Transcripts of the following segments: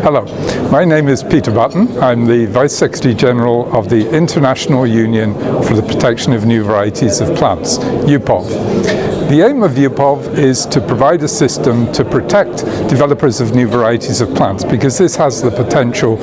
Hello, my name is Peter Bаттон. I'm the Vice Secretary General of the International Union for the Protection of New Varieties of Plants, UPOV. The aim of UPOV is to provide a system to protect developers of new varieties of plants, because this has the potential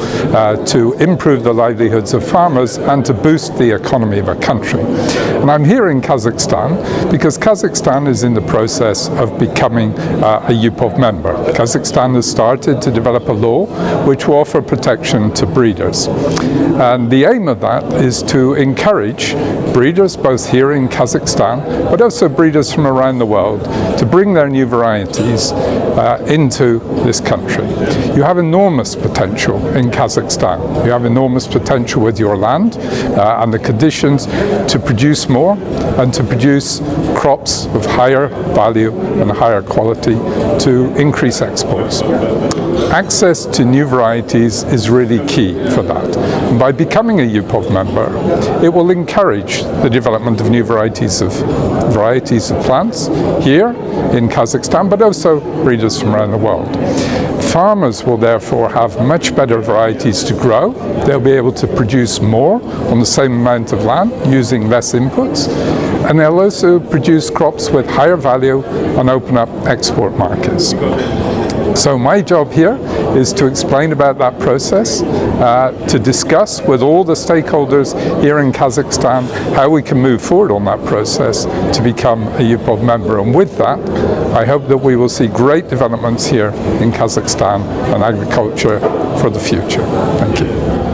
to improve the livelihoods of farmers and to boost the economy of a country. And I'm here in Kazakhstan because Kazakhstan is in the process of becoming a UPOV member. Kazakhstan has started to develop a law which will offer protection to breeders. And the aim of that is to encourage breeders both here in Kazakhstan, but also breeders from around the world, to bring their new varieties into this country. You have enormous potential in Kazakhstan. You have enormous potential with your land and the conditions to produce more and to produce crops of higher value and higher quality to increase exports. Access to new varieties is really key for that. And by becoming a UPOV member, it will encourage the development of new varieties of plants here in Kazakhstan, but also breeders from around the world. Farmers will therefore have much better varieties to grow. They'll be able to produce more on the same amount of land using less inputs, and they'll also produce crops with higher value and open up export markets. So my job here is to explain about that process, to discuss with all the stakeholders here in Kazakhstan how we can move forward on that process to become a UPOV member. And with that, I hope that we will see great developments here in Kazakhstan and agriculture for the future. Thank you.